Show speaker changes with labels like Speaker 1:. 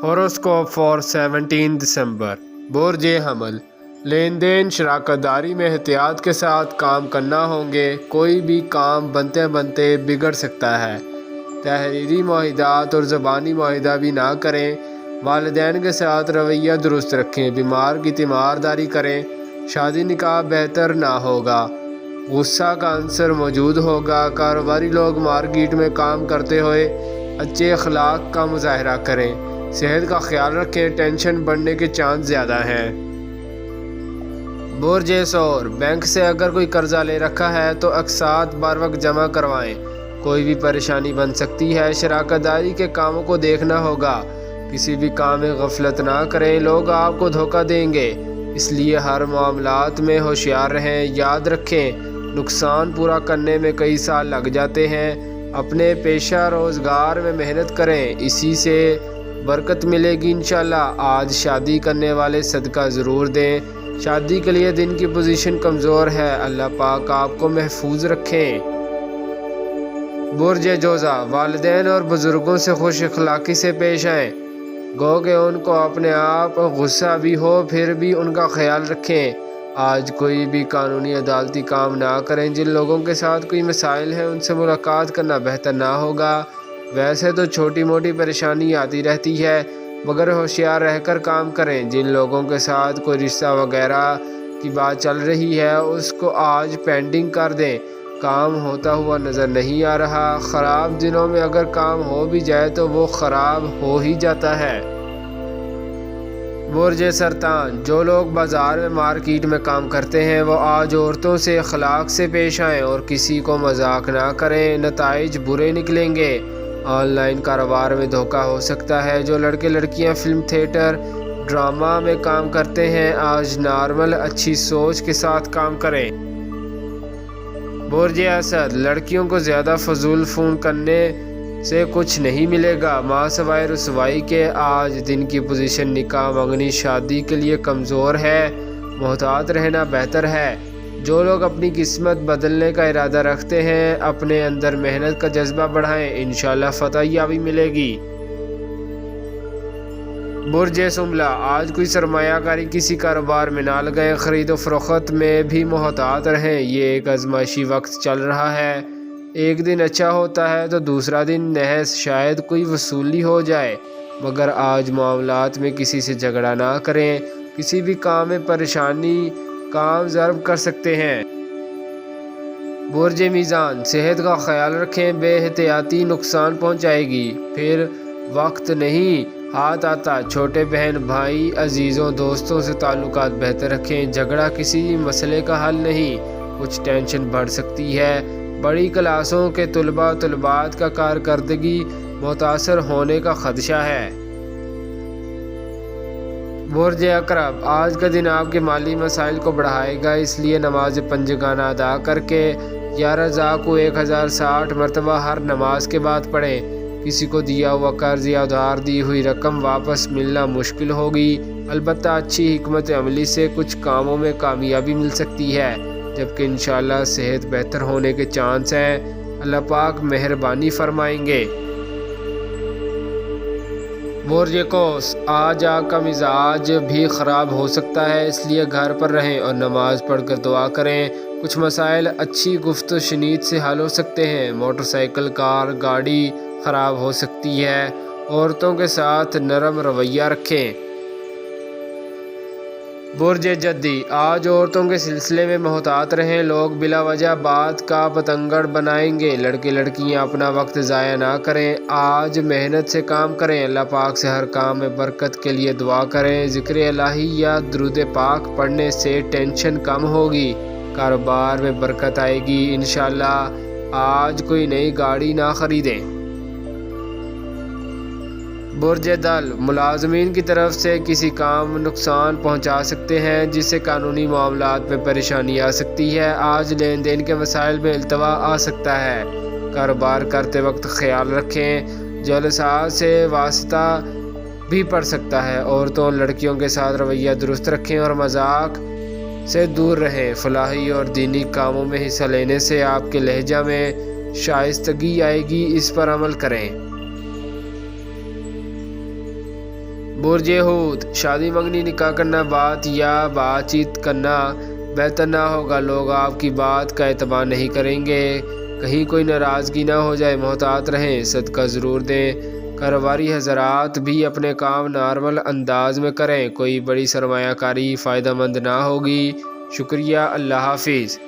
Speaker 1: Horoscope for 17 दिसंबर। बुर्ज हमल। लेन then शराकत दारी में एहतियात के साथ काम करना होंगे। कोई भी काम बनते बनते बिगड़ सकता है। तहरीरी मुआहिदात और ज़बानी मुआहिदा भी ना करें। वालिदैन के साथ रवैया दुरुस्त रखें। बीमार की तीमारदारी करें। शादी निकाह बेहतर ना होगा। गुस्सा का अंसर मौजूद होगा। कारोबारी लोग मार्केट में काम करते हुए अच्छे अखलाक का मुजाहरा करें। सेहत का ख्याल रखें। टेंशन बढ़ने के चांस ज़्यादा हैं। बुर्ज सौर। बैंक से अगर कोई कर्जा ले रखा है तो अक़सात बर वक्त जमा करवाएं। कोई भी परेशानी बन सकती है। शराकत दारी के कामों को देखना होगा। किसी भी काम में गफलत ना करें। लोग आपको धोखा देंगे, इसलिए हर मामलात में होशियार रहें। याद रखें, नुकसान पूरा करने में कई साल लग जाते हैं। अपने पेशा रोज़गार में मेहनत करें, इसी से बरकत मिलेगी इंशाल्लाह। आज शादी करने वाले सदका ज़रूर दें। शादी के लिए दिन की पोजीशन कमज़ोर है। अल्लाह पाक आपको महफूज रखें। बुर्ज जोज़ा। वालिदैन और बुज़ुर्गों से खुश अखलाक़ी से पेश आएँ। गो के उनको अपने आप गुस्सा भी हो, फिर भी उनका ख्याल रखें। आज कोई भी कानूनी अदालती काम ना करें। जिन लोगों के साथ कोई मसाइल हैं उनसे मुलाकात करना बेहतर ना होगा। वैसे तो छोटी मोटी परेशानी आती रहती है, मगर होशियार रहकर काम करें। जिन लोगों के साथ कोई रिश्ता वगैरह की बात चल रही है उसको आज पेंडिंग कर दें। काम होता हुआ नज़र नहीं आ रहा। ख़राब दिनों में अगर काम हो भी जाए तो वो ख़राब हो ही जाता है। बुर्ज सरतान। जो लोग बाज़ार में मार्केट में काम करते हैं वो आज औरतों से अखलाक से पेश आएँ और किसी को मजाक ना करें। नताइज बुरे निकलेंगे। ऑनलाइन कारोबार में धोखा हो सकता है। जो लड़के लड़कियां फिल्म, थिएटर, ड्रामा में काम करते हैं आज नॉर्मल अच्छी सोच के साथ काम करें। बुर्ज असद। लड़कियों को ज़्यादा फजूल फ़ोन करने से कुछ नहीं मिलेगा, माँ सवाए रसवाई के। आज दिन की पोजीशन निकाह मंगनी शादी के लिए कमज़ोर है। मोहतात रहना बेहतर है। जो लोग अपनी किस्मत बदलने का इरादा रखते हैं अपने अंदर मेहनत का जज्बा बढ़ाएं, इंशाल्लाह फतह याबी मिलेगी। बुर्ज सुमला। आज कोई सरमायाकारी किसी कारोबार में ना लगाएं। ख़रीदो फरोख्त में भी मोहतात रहें। ये एक आजमाइशी वक्त चल रहा है। एक दिन अच्छा होता है तो दूसरा दिन नहस, शायद कोई वसूली हो जाए, मगर आज मामलात में किसी से झगड़ा ना करें। किसी भी काम में परेशानी काम ज़र्ब कर सकते हैं। बुर्ज मीज़ान। सेहत का ख्याल रखें। बेहतियाती नुकसान पहुंचाएगी, फिर वक्त नहीं हाथ आता। छोटे बहन भाई अजीज़ों दोस्तों से ताल्लुकात बेहतर रखें। झगड़ा किसी मसले का हल नहीं, कुछ टेंशन बढ़ सकती है। बड़ी क्लासों के तलबात का कारकर्दगी मुतासर होने का खदशा है। बुर्ज अकरब। आज का दिन आपके माली मसाइल को बढ़ाएगा, इसलिए नमाज पंजगाना अदा करके या रज़ा को 1060 मरतबा हर नमाज के बाद पढ़ें। किसी को दिया हुआ कर्ज या उधार दी हुई रकम वापस मिलना मुश्किल होगी, अलबत्ता अच्छी हिकमत अमली से कुछ कामों में कामयाबी मिल सकती है, जबकि इंशाल्लाह सेहत बेहतर होने के चांस हैं। अल्लाह पाक मेहरबानी फरमाएंगे। बुर्ज कौस। आज आपका मिजाज भी ख़राब हो सकता है, इसलिए घर पर रहें और नमाज पढ़कर दुआ करें। कुछ मसाइल अच्छी गुफ्त शनीद से हल हो सकते हैं। मोटरसाइकिल, कार, गाड़ी ख़राब हो सकती है। औरतों के साथ नरम रवैया रखें। बुर्ज जद्दी। आज औरतों के सिलसिले में मोहतात रहें। लोग बिला वजह बात का पतंगड़ बनाएंगे। लड़के लड़कियां अपना वक्त ज़ाया ना करें। आज मेहनत से काम करें। अल्लाह पाक से हर काम में बरकत के लिए दुआ करें। ज़िक्र इलाही या दुरूद पाक पढ़ने से टेंशन कम होगी। कारोबार में बरकत आएगी इंशाल्लाह। आज कोई नई गाड़ी ना ख़रीदें। बुर्ज दल। मुलाजमीन की तरफ से किसी काम नुकसान पहुंचा सकते हैं, जिससे कानूनी मामलात में परेशानी आ सकती है। आज लेन देन के मसाइल में इल्तवा आ सकता है। कारोबार करते वक्त ख्याल रखें। जलसात से वास्ता भी पड़ सकता है। औरतों लड़कियों के साथ रवैया दुरुस्त रखें और मजाक से दूर रहें। फलाही और दीनी कामों में हिस्सा लेने से आपके लहजा में शाइस्तगी आएगी, इस पर अमल करें। برج حوت، شادی منگنی نکاح کرنا بات یا بات چیت کرنا بہتر نہ ہوگا، لوگ آپ کی بات کا اعتبار نہیں کریں گے، کہیں کوئی ناراضگی نہ ہو جائے، محتاط رہیں، صدقہ ضرور دیں۔ کاروباری حضرات بھی اپنے کام نارمل انداز میں کریں، کوئی بڑی سرمایہ کاری فائدہ مند نہ ہوگی۔ شکریہ، اللہ حافظ۔